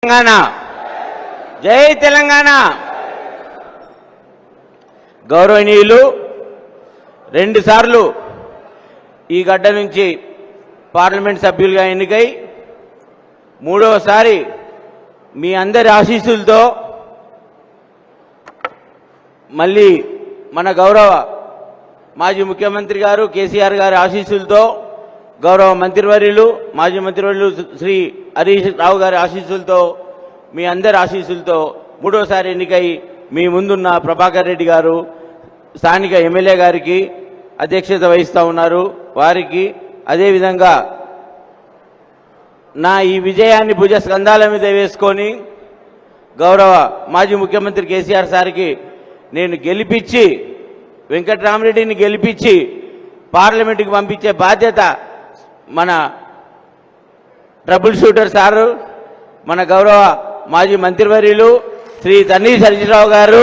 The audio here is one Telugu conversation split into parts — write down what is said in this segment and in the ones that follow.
తెలంగాణ జై తెలంగాణ. గౌరవనీయులు రెండు సార్లు ఈ గడ్డ నుంచి పార్లమెంట్ సభ్యులుగా ఎన్నికై మూడవసారి మీ అందరి ఆశీస్సులతో మళ్ళీ మన గౌరవ మాజీ ముఖ్యమంత్రి గారు కేసీఆర్ గారి ఆశీస్సులతో గౌరవ మంత్రివర్యులు మాజీ మంత్రివర్యులు శ్రీ హరీష్ రావు గారి ఆశీస్సులతో మీ అందరి ఆశీస్సులతో మూడోసారి ఎన్నికై మీ ముందున్న ప్రభాకర్ రెడ్డి గారు స్థానిక ఎమ్మెల్యే గారికి అధ్యక్షత వహిస్తూ ఉన్నారు. వారికి అదేవిధంగా నా ఈ విజయాన్ని భుజ స్కంధాల మీద వేసుకొని గౌరవ మాజీ ముఖ్యమంత్రి కేసీఆర్ సార్కి నేను గెలిపించి వెంకట్రామరెడ్డిని గెలిపించి పార్లమెంటుకి పంపించే బాధ్యత మన ట్రబుల్ షూటర్ సారు మన గౌరవ మాజీ మంత్రివర్యులు శ్రీ తన్నీర్ హరీశ్రావు గారు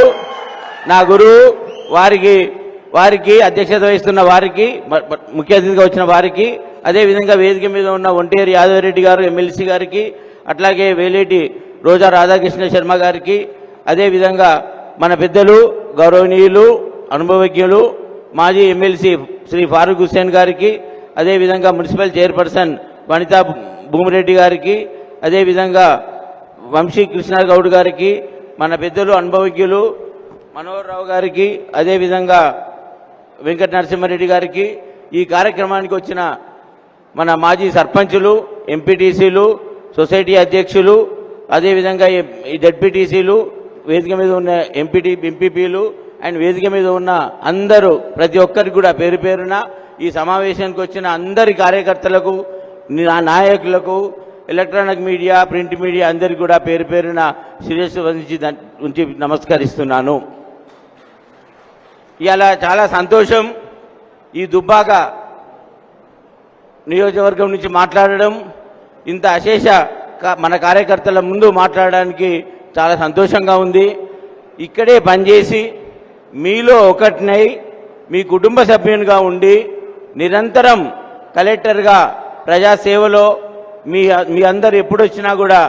నా గురువు వారికి అధ్యక్షత వహిస్తున్న వారికి ముఖ్య అతిథిగా వచ్చిన వారికి అదేవిధంగా వేదిక మీద ఉన్న ఒంటేరు యాదవరెడ్డి గారు ఎమ్మెల్సీ గారికి అట్లాగే వేలేటి రోజా రాధాకృష్ణ శర్మ గారికి అదేవిధంగా మన పెద్దలు గౌరవనీయులు అనుభవజ్ఞులు మాజీ ఎమ్మెల్సీ శ్రీ ఫారూక్ హుస్సేన్ గారికి అదేవిధంగా మున్సిపల్ చైర్పర్సన్ వనితా భూమిరెడ్డి గారికి అదేవిధంగా వంశీ కృష్ణ గౌడ్ గారికి మన పెద్దలు అనుభవజ్ఞులు మనోహర్ రావు గారికి అదేవిధంగా వెంకట నరసింహారెడ్డి గారికి ఈ కార్యక్రమానికి వచ్చిన మన మాజీ సర్పంచులు ఎంపీటీసీలు సొసైటీ అధ్యక్షులు అదేవిధంగా ఈ జడ్పీటీసీలు వేదిక మీద ఉన్న ఎంపీపీలు అండ్ వేదిక మీద ఉన్న అందరూ ప్రతి ఒక్కరికి కూడా పేరు పేరున ఈ సమావేశానికి వచ్చిన అందరి కార్యకర్తలకు నాయకులకు ఎలక్ట్రానిక్ మీడియా ప్రింట్ మీడియా అందరికీ కూడా పేరు పేరున శిరస్సు ఉంచి నమస్కరిస్తున్నాను. ఇలా చాలా సంతోషం ఈ దుబ్బాక నియోజకవర్గం నుంచి మాట్లాడడం, ఇంత అశేష మన కార్యకర్తల ముందు మాట్లాడడానికి చాలా సంతోషంగా ఉంది. ఇక్కడే పనిచేసి మీలో ఒకటినై మీ కుటుంబ సభ్యునిగా ఉండి నిరంతరం కలెక్టర్గా ప్రజాసేవలో మీ అందరు ఎప్పుడొచ్చినా కూడా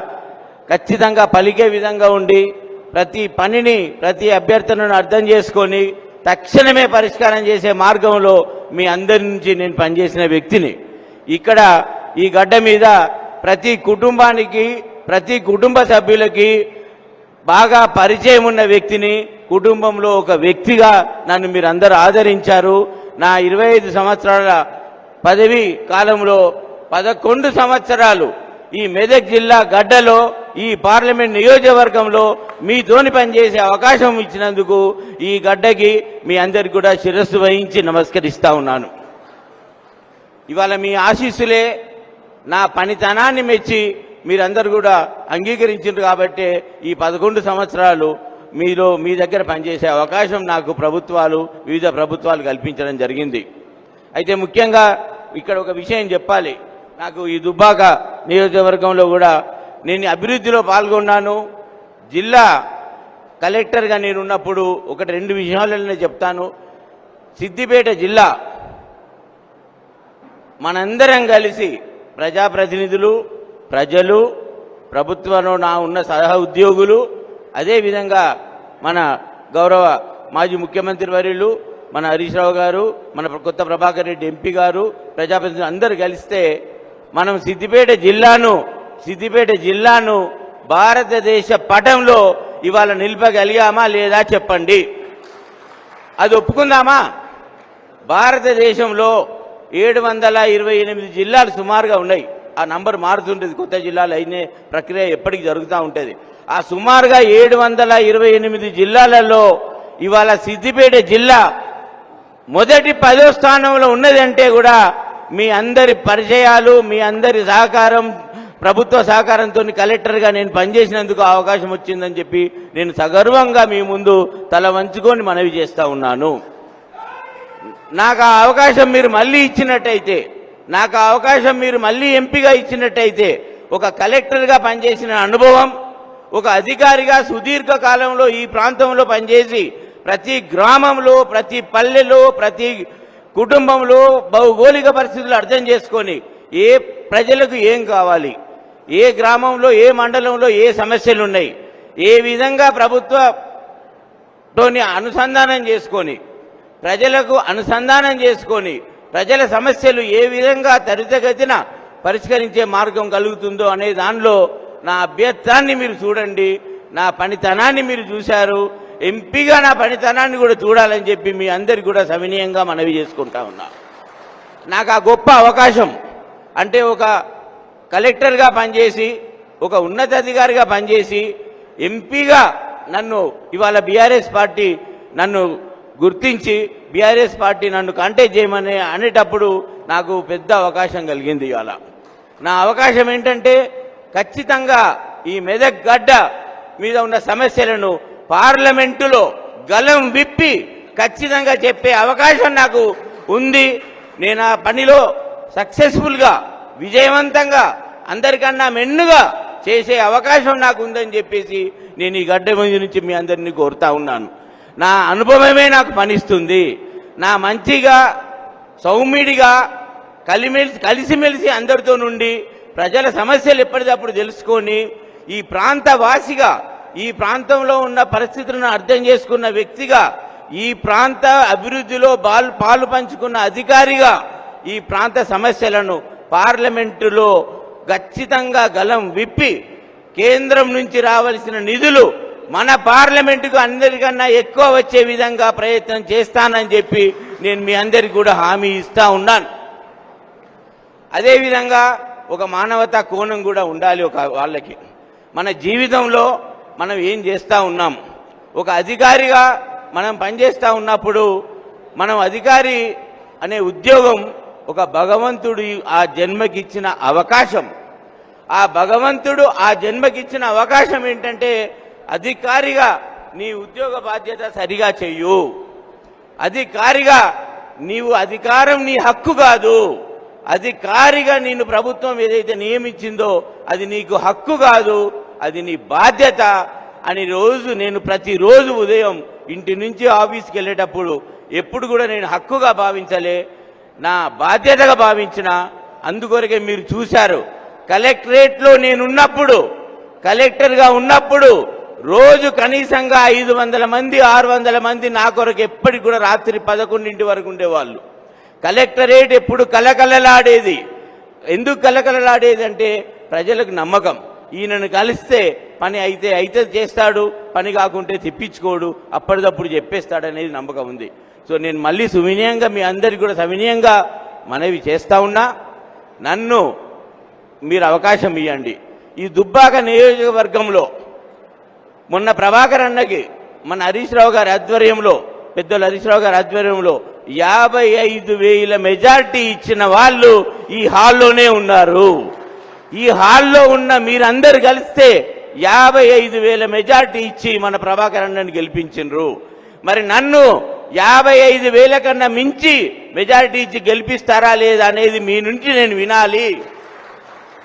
ఖచ్చితంగా పలికే విధంగా ఉండి ప్రతి పనిని ప్రతి అభ్యర్థనను అర్థం చేసుకొని తక్షణమే పరిష్కారం చేసే మార్గంలో మీ అందరి నుంచి నేను పనిచేసిన వ్యక్తిని. ఇక్కడ ఈ గడ్డ మీద ప్రతి కుటుంబానికి ప్రతి కుటుంబ సభ్యులకి బాగా పరిచయం ఉన్న వ్యక్తిని, కుటుంబంలో ఒక వ్యక్తిగా నన్ను మీరందరూ ఆదరించారు. నా 25 సంవత్సరాల పదవి కాలంలో 11 సంవత్సరాలు ఈ మెదక్ జిల్లా గడ్డలో ఈ పార్లమెంట్ నియోజకవర్గంలో మీతోని పనిచేసే అవకాశం ఇచ్చినందుకు ఈ గడ్డకి మీ అందరికి కూడా శిరస్సు వహించి నమస్కరిస్తా ఉన్నాను. ఇవాళ మీ ఆశీస్సులే నా పనితనాన్ని మెచ్చి మీరందరూ కూడా అంగీకరించారు కాబట్టి ఈ 11 సంవత్సరాలు మీ దగ్గర పనిచేసే అవకాశం నాకు వివిధ ప్రభుత్వాలు కల్పించడం జరిగింది. అయితే ముఖ్యంగా ఇక్కడ ఒక విషయం చెప్పాలి. నాకు ఈ దుబ్బాక నియోజకవర్గంలో కూడా నేను అభివృద్ధిలో పాల్గొన్నాను. జిల్లా కలెక్టర్గా నేనున్నప్పుడు ఒకటి రెండు విషయాలనే చెప్తాను. సిద్దిపేట జిల్లా మనందరం కలిసి ప్రజాప్రతినిధులు, ప్రజలు, ప్రభుత్వంలో ఉన్న సహ ఉద్యోగులు, అదేవిధంగా మన గౌరవ మాజీ ముఖ్యమంత్రి వర్యులు మన హరీష్ రావు గారు, మన కొత్త ప్రభాకర్ రెడ్డి ఎంపీ గారు, ప్రజాప్రతినిధులు అందరూ కలిస్తే మనం సిద్దిపేట జిల్లాను భారతదేశ పటంలో ఇవాళ నిలపగలిగామా లేదా చెప్పండి. అది ఒప్పుకుందామా? భారతదేశంలో 728 జిల్లాలు సుమారుగా ఉన్నాయి. ఆ నంబర్ మారుతుంటుంది, కొత్త జిల్లాలు అయినే ప్రక్రియ ఎప్పటికీ జరుగుతూ ఉంటుంది. ఆ సుమారుగా 728 జిల్లాలలో ఇవాళ సిద్దిపేట జిల్లా మొదటి 10వ స్థానంలో ఉన్నదంటే కూడా మీ అందరి పరిచయాలు, మీ అందరి సహకారం, ప్రభుత్వ సహకారంతో కలెక్టర్గా నేను పనిచేసినందుకు అవకాశం వచ్చిందని చెప్పి నేను సగర్వంగా మీ ముందు తల వంచుకొని మనవి చేస్తూ ఉన్నాను. నాకు ఆ అవకాశం మీరు మళ్ళీ ఇచ్చినట్టయితే, నాకు ఆ అవకాశం మీరు మళ్ళీ ఎంపీగా ఇచ్చినట్టయితే, ఒక కలెక్టర్గా పనిచేసిన అనుభవం, ఒక అధికారిగా సుదీర్ఘ కాలంలో ఈ ప్రాంతంలో పనిచేసి ప్రతి గ్రామంలో, ప్రతి పల్లెలో, ప్రతి కుటుంబంలో భౌగోళిక పరిస్థితులు అర్థం చేసుకొని ఏ ప్రజలకు ఏం కావాలి, ఏ గ్రామంలో ఏ మండలంలో ఏ సమస్యలు ఉన్నాయి, ఏ విధంగా ప్రభుత్వంతోని అనుసంధానం చేసుకొని ప్రజలకు అనుసంధానం చేసుకొని ప్రజల సమస్యలు ఏ విధంగా త్వరితగతిన పరిష్కరించే మార్గం కలుగుతుందో అనే దానిలో నా అభ్యర్థాన్ని మీరు చూడండి, నా పనితనాన్ని మీరు చూశారు. ఎంపీగా నా పనితనాన్ని కూడా చూడాలని చెప్పి మీ అందరికీ కూడా సవినయంగా మనవి చేసుకుంటా ఉన్నా. నాకు ఆ గొప్ప అవకాశం అంటే ఒక కలెక్టర్గా పనిచేసి ఒక ఉన్నతాధికారిగా పనిచేసి ఎంపీగా నన్ను ఇవాళ బీఆర్ఎస్ పార్టీ నన్ను గుర్తించి బీఆర్ఎస్ పార్టీ నన్ను కాంటాక్ట్ చేయమని అనేటప్పుడు నాకు పెద్ద అవకాశం కలిగింది. ఇవాళ నా అవకాశం ఏంటంటే ఖచ్చితంగా ఈ మెదక్ గడ్డ మీద ఉన్న సమస్యలను పార్లమెంటులో గలం విప్పి ఖచ్చితంగా చెప్పే అవకాశం నాకు ఉంది. నేను ఆ పనిలో సక్సెస్ఫుల్గా విజయవంతంగా అందరికన్నా మెండుగా చేసే అవకాశం నాకు ఉందని చెప్పేసి నేను ఈ గడ్డ మీద నుంచి మీ అందరినీ కోరుతా ఉన్నాను. నా అనుభవమే నాకు పనిస్తుంది. నా మంచిగా సౌమ్యుడిగా కలిసిమెలిసి అందరితో నుండి ప్రజల సమస్యలు ఎప్పటికప్పుడు తెలుసుకొని ఈ ప్రాంత వాసిగా ఈ ప్రాంతంలో ఉన్న పరిస్థితులను అర్థం చేసుకున్న వ్యక్తిగా ఈ ప్రాంత అభివృద్ధిలో పాలు పంచుకున్న అధికారిగా ఈ ప్రాంత సమస్యలను పార్లమెంటులో ఖచ్చితంగా గలం విప్పి కేంద్రం నుంచి రావాల్సిన నిధులు మన పార్లమెంటుకు అందరికన్నా ఎక్కువ వచ్చే విధంగా ప్రయత్నం చేస్తానని చెప్పి నేను మీ అందరికీ కూడా హామీ ఇస్తా ఉన్నాను. అదేవిధంగా ఒక మానవతా కోణం కూడా ఉండాలి. ఒక వాళ్ళకి మన జీవితంలో మనం ఏం చేస్తూ ఉన్నాం, ఒక అధికారిగా మనం పనిచేస్తూ ఉన్నప్పుడు మనం అధికారి అనే ఉద్యోగం ఒక భగవంతుడు ఆ జన్మకిచ్చిన అవకాశం. ఆ భగవంతుడు ఆ జన్మకిచ్చిన అవకాశం ఏంటంటే అధికారిగా నీ ఉద్యోగ బాధ్యత సరిగా చెయ్యు. అధికారిగా నీవు అధికారం నీ హక్కు కాదు. అధికారిగా నిన్ను ప్రభుత్వం ఏదైతే నియమించిందో అది నీకు హక్కు కాదు, అది నీ బాధ్యత అని నేను ప్రతిరోజు ఉదయం ఇంటి నుంచి ఆఫీస్కి వెళ్ళేటప్పుడు ఎప్పుడు కూడా నేను హక్కుగా భావించలే, నా బాధ్యతగా భావించిన. అందుకొరకే మీరు చూశారు కలెక్టరేట్లో నేనున్నప్పుడు, కలెక్టర్గా ఉన్నప్పుడు రోజు కనీసంగా 500 మంది 600 మంది నా కొరకు ఎప్పటికి కూడా రాత్రి 11 వరకు ఉండేవాళ్ళు. కలెక్టరేట్ ఎప్పుడు కలకలలాడేది. ఎందుకు కలకలలాడేది అంటే ప్రజలకు నమ్మకం, ఈయనను కలిస్తే పని అయితే చేస్తాడు, పని కాకుంటే తిప్పించుకోడు, అప్పటిదప్పుడు చెప్పేస్తాడనేది నమ్మకం ఉంది. సో నేను మళ్ళీ సువినయంగా మీ అందరికీ కూడా సవినయంగా మనవి చేస్తా ఉన్నా, నన్ను మీరు అవకాశం ఇవ్వండి. ఈ దుబ్బాక నియోజకవర్గంలో మొన్న ప్రభాకర్ అన్నకి మన హరీష్ రావు గారి ఆధ్వర్యంలో, పెద్దలు హరీష్ రావు గారి ఆధ్వర్యంలో 55,000 మెజార్టీ ఇచ్చిన వాళ్ళు ఈ హాల్లోనే ఉన్నారు. ఈ హాల్లో ఉన్న మీరందరూ కలిస్తే 55,000 మెజార్టీ ఇచ్చి మన ప్రభాకర్ అన్నని గెలిపించిండ్రు. మరి నన్ను 55,000 కన్నా మించి మెజారిటీ ఇచ్చి గెలిపిస్తారా లేదా అనేది మీ నుంచి నేను వినాలి.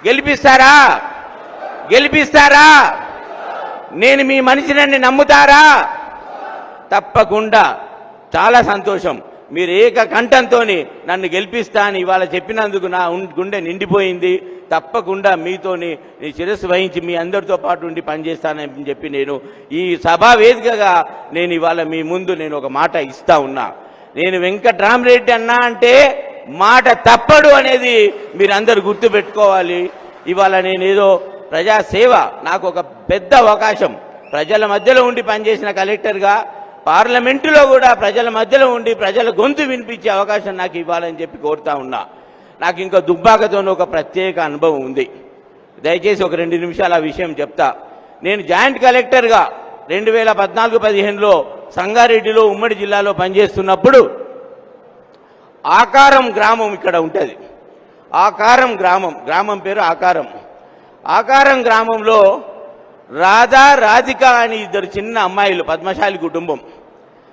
గెలిపిస్తారా? గెలిపిస్తారా? నేను మీ మనిషిని నమ్ముతారా? తప్పకుండా. చాలా సంతోషం, మీరు ఏకకంఠంతో నన్ను గెలిపిస్తా అని ఇవాళ చెప్పినందుకు నా గుండె నిండిపోయింది. తప్పకుండా మీతోని శిరస్సు వహించి మీ అందరితో పాటు ఉండి పనిచేస్తానని చెప్పి నేను ఈ సభా వేదికగా నేను ఇవాళ మీ ముందు నేను ఒక మాట ఇస్తా ఉన్నా. నేను వెంకట్రామరెడ్డి అన్నా అంటే మాట తప్పడు అనేది మీరందరూ గుర్తుపెట్టుకోవాలి. ఇవాళ నేనేదో ప్రజాసేవ, నాకు ఒక పెద్ద అవకాశం, ప్రజల మధ్యలో ఉండి పనిచేసిన కలెక్టర్గా పార్లమెంటులో కూడా ప్రజల మధ్యలో ఉండి ప్రజల గొంతు వినిపించే అవకాశం నాకు ఇవ్వాలని చెప్పి కోరుతా ఉన్నా. నాకు ఇంకా దుబ్బాకతో ఒక ప్రత్యేక అనుభవం ఉంది. దయచేసి ఒక 2 నిమిషాలు ఆ విషయం చెప్తా. నేను జాయింట్ కలెక్టర్గా 2014-15లో సంగారెడ్డిలో ఉమ్మడి జిల్లాలో పనిచేస్తున్నప్పుడు ఆకారం గ్రామం ఇక్కడ ఉంటుంది. ఆకారం గ్రామం పేరు ఆకారం. ఆకారం గ్రామంలో రాధా రాధిక అని 2 చిన్న అమ్మాయిలు, పద్మశాలి కుటుంబం.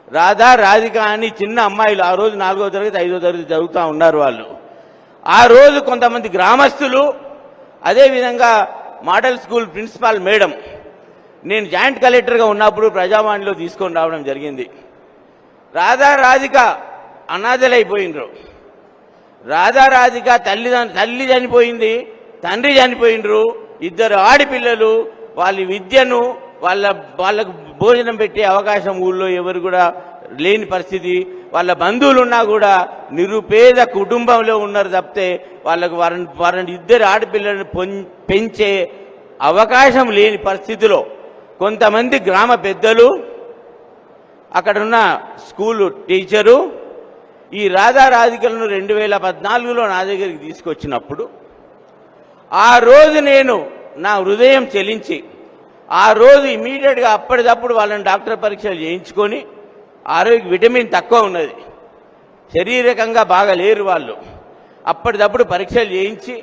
రాధా రాధిక అని చిన్న అమ్మాయిలు ఆ రోజు 4వ తరగతి 5వ తరగతి చదువుతూ ఉన్నారు వాళ్ళు. ఆ రోజు కొంతమంది గ్రామస్తులు, అదేవిధంగా మోడల్ స్కూల్ ప్రిన్సిపాల్ మేడం, నేను జాయింట్ కలెక్టర్గా ఉన్నప్పుడు ప్రజావాణిలో తీసుకొని రావడం జరిగింది. రాధా రాధిక అనాథలైపోయినరు. రాధా రాధిక తల్లి చనిపోయింది, తండ్రి చనిపోయినరు, 2 ఆడపిల్లలు వాళ్ళ విద్యను వాళ్ళకు భోజనం పెట్టే అవకాశం ఊళ్ళో ఎవరు కూడా లేని పరిస్థితి, వాళ్ళ బంధువులు ఉన్నా కూడా నిరుపేద కుటుంబంలో ఉన్నారు తప్పితే వారిని 2 ఆడపిల్లలను పెంచే అవకాశం లేని పరిస్థితిలో కొంతమంది గ్రామ పెద్దలు, అక్కడున్న స్కూలు టీచరు ఈ రాధారాధికలను 2014లో నా దగ్గరికి తీసుకొచ్చినప్పుడు ఆ రోజు నేను నా హృదయం చెలించి ఆ రోజు ఇమీడియట్గా అప్పటిదప్పుడు వాళ్ళని డాక్టర్ పరీక్షలు చేయించుకొని ఆరోగ్య విటమిన్ తక్కువ ఉన్నది, శారీరకంగా బాగా లేరు వాళ్ళు, అప్పటిదప్పుడు పరీక్షలు చేయించి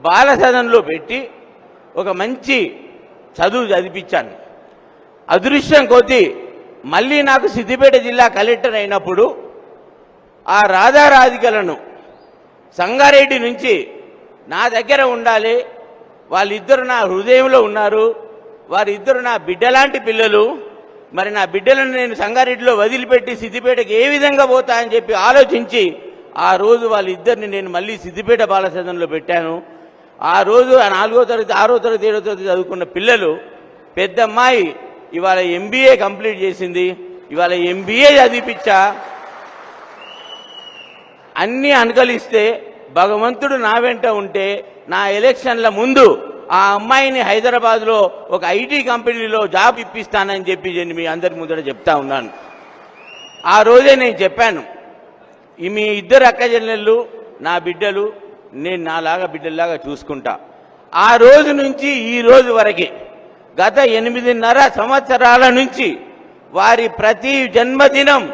బాల సదనంలో పెట్టి ఒక మంచి చదువు చదివించాను. అదృష్టం కొద్దీ మళ్ళీ నాకు సిద్దిపేట జిల్లా కలెక్టర్ అయినప్పుడు ఆ రాధారాధికలను సంగారెడ్డి నుంచి నా దగ్గర ఉండాలి, వాళ్ళిద్దరు నా హృదయంలో ఉన్నారు, వారిద్దరు నా బిడ్డలాంటి పిల్లలు, మరి నా బిడ్డలను నేను సంగారెడ్డిలో వదిలిపెట్టి సిద్దిపేటకి ఏ విధంగా పోతా అని చెప్పి ఆలోచించి ఆ రోజు వాళ్ళిద్దరిని నేను మళ్ళీ సిద్దిపేట బాలసదనంలో పెట్టాను. ఆ రోజు 4వ తరగతి 6వ తరగతి 7వ తరగతి చదువుకున్న పిల్లలు, పెద్ద అమ్మాయి ఇవాళ MBA కంప్లీట్ చేసింది, ఇవాళ MBA చదివిపించా. అన్నీ అనుకలిస్తే భగవంతుడు నా వెంట ఉంటే నా ఎలక్షన్ల ముందు ఆ అమ్మాయిని హైదరాబాద్లో ఒక IT కంపెనీలో జాబ్ ఇప్పిస్తానని చెప్పి నేను మీ అందరి ముందర చెప్తా ఉన్నాను. ఆ రోజే నేను చెప్పాను, మీ 2 అక్కచెల్లెళ్ళు నా బిడ్డలు, నేను నాలాగా బిడ్డల్లాగా చూసుకుంటా. ఆ రోజు నుంచి ఈ రోజు వరకు గత 8.5 సంవత్సరాల నుంచి వారి ప్రతి జన్మదినం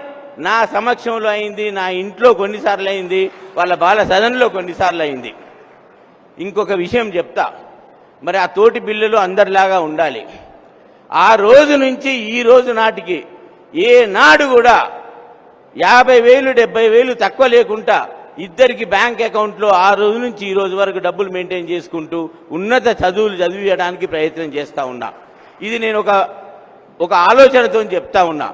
నా సమక్షంలో అయింది, నా ఇంట్లో కొన్నిసార్లు అయింది, వాళ్ళ బాల సదనంలో కొన్నిసార్లు అయింది. ఇంకొక విషయం చెప్తా, మరి ఆ తోటి పిల్లలు అందరిలాగా ఉండాలి. ఆ రోజు నుంచి ఈ రోజు నాటికి ఏనాడు కూడా 50,000 70,000 తక్కువ లేకుండా ఇద్దరికి బ్యాంక్ అకౌంట్లో ఆ రోజు నుంచి ఈ రోజు వరకు డబ్బులు మెయింటైన్ చేసుకుంటూ ఉన్నత చదువులు చదివించడానికి ప్రయత్నం చేస్తూ ఉన్నా. ఇది నేను ఒక ఆలోచనతో చెప్తా ఉన్నా.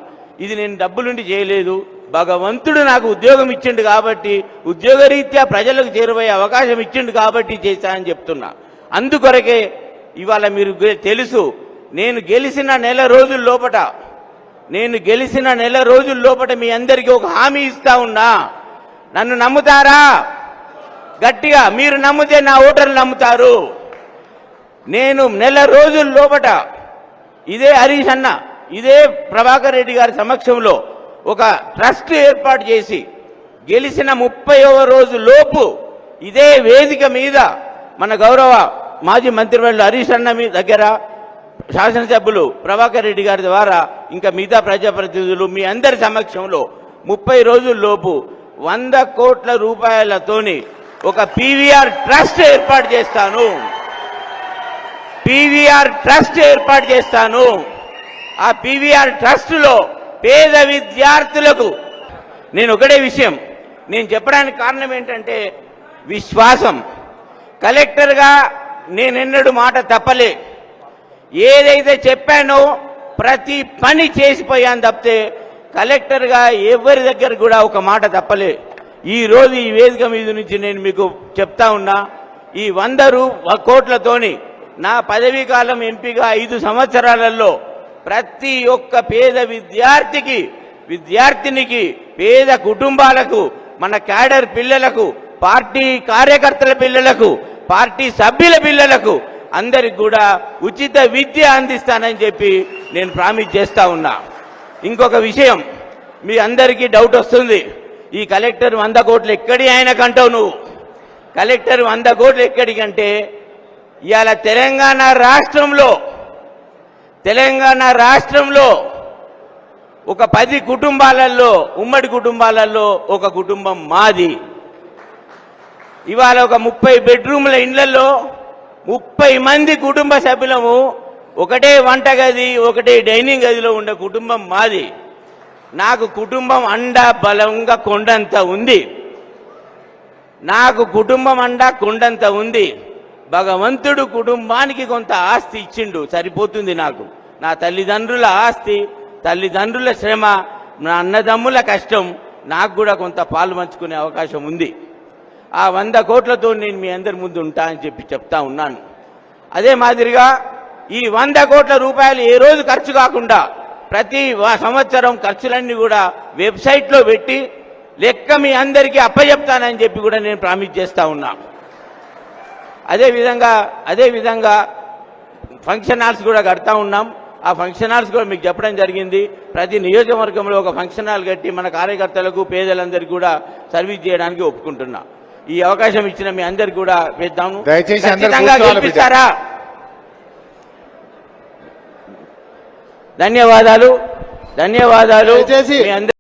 ఇది నేను డబ్బులుండి చేయలేదు, భగవంతుడు నాకు ఉద్యోగం ఇచ్చిండు కాబట్టి, ఉద్యోగరీత్యా ప్రజలకు చేరువయ్యే అవకాశం ఇచ్చిండు కాబట్టి చేశానని చెప్తున్నా. అందుకొరకే ఇవాళ మీరు తెలుసు, నేను గెలిచిన నెల రోజుల లోపట మీ అందరికీ ఒక హామీ ఇస్తా ఉన్నా. నన్ను నమ్ముతారా? గట్టిగా మీరు నమ్మితే నా ఓటర్లు నమ్ముతారు. నేను నెల రోజుల లోపట ఇదే హరీష్ అన్న, ఇదే ప్రభాకర్ రెడ్డి గారి సమక్షంలో ఒక ట్రస్ట్ ఏర్పాటు చేసి గెలిచిన 30వ రోజు లోపు ఇదే వేదిక మీద మన గౌరవ మాజీ మంత్రివర్యులు హరీష్ అన్న మీ దగ్గర, శాసనసభ్యులు ప్రభాకర్ రెడ్డి గారి ద్వారా, ఇంకా మిగతా ప్రజాప్రతినిధులు మీ అందరి సమక్షంలో 30 రోజుల లోపు 100 కోట్ల రూపాయలతోని ఒక PVR ట్రస్ట్ ఏర్పాటు చేస్తాను. ఆ PVR ట్రస్టులో పేద విద్యార్థులకు నేను ఒకటే విషయం నేను చెప్పడానికి కారణం ఏంటంటే విశ్వాసం. కలెక్టర్గా నేనెన్నడూ మాట తప్పలే, ఏదైతే చెప్పానో ప్రతి పని చేసిపోయాను తప్పితే కలెక్టర్గా ఎవరి దగ్గర కూడా ఒక మాట తప్పలే. ఈ రోజు ఈ వేదిక మీద నుంచి నేను మీకు చెప్తా ఉన్నా, ఈ 100 కోట్లతోని నా పదవీ కాలం ఎంపీగా 5 సంవత్సరాలలో ప్రతి ఒక్క పేద విద్యార్థినికి పేద కుటుంబాలకు, మన క్యాడర్ పిల్లలకు, పార్టీ కార్యకర్తల పిల్లలకు, పార్టీ సభ్యుల పిల్లలకు అందరికి కూడా ఉచిత విద్య అందిస్తానని చెప్పి నేను ప్రామిస్ చేస్తా ఉన్నా. ఇంకొక విషయం, మీ అందరికీ డౌట్ వస్తుంది, ఈ కలెక్టర్ 100 కోట్లు ఎక్కడి ఆయనకంటావు నువ్వు? కలెక్టర్ 100 కోట్లు ఎక్కడికంటే ఇవాళ తెలంగాణ రాష్ట్రంలో ఒక 10 కుటుంబాలలో, ఉమ్మడి కుటుంబాలలో ఒక కుటుంబం మాది. ఇవాళ ఒక 30 బెడ్రూమ్ల ఇళ్లలో 30 మంది కుటుంబ సభ్యులము, ఒకటే వంటగది, ఒకటే డైనింగ్ గదిలో ఉండే కుటుంబం మాది. నాకు కుటుంబం అండా బలంగా కొండంత ఉంది. భగవంతుడు కుటుంబానికి కొంత ఆస్తి ఇచ్చిండు, సరిపోతుంది నాకు. నా తల్లిదండ్రుల ఆస్తి, తల్లిదండ్రుల శ్రమ, నా అన్నదమ్ముల కష్టం, నాకు కూడా కొంత పాలు పంచుకునే అవకాశం ఉంది. ఆ 100 కోట్లతో నేను మీ అందరి ముందు ఉంటా అని చెప్పి చెప్తా ఉన్నాను. అదే మాదిరిగా ఈ 100 కోట్ల రూపాయలు ఏ రోజు ఖర్చు కాకుండా ప్రతి సంవత్సరం ఖర్చులన్నీ కూడా వెబ్సైట్లో పెట్టి లెక్క మీ అందరికీ అప్పచెప్తానని చెప్పి కూడా నేను ప్రామిస్ చేస్తా ఉన్నా. అదేవిధంగా ఫంక్షన్ హాల్స్ కూడా కడతా ఉన్నాం. ఆ ఫంక్షన్ హాల్స్ కూడా మీకు చెప్పడం జరిగింది. ప్రతి నియోజకవర్గంలో ఒక ఫంక్షన్ హాల్ కట్టి మన కార్యకర్తలకు పేదలందరికీ కూడా సర్వీస్ చేయడానికి ఒప్పుకుంటున్నా. ఈ అవకాశం ఇచ్చిన మీ అందరికి కూడా వేద్దాము. ఖచ్చితంగా గెలిపిస్తారా? ధన్యవాదాలు. మీ అందరి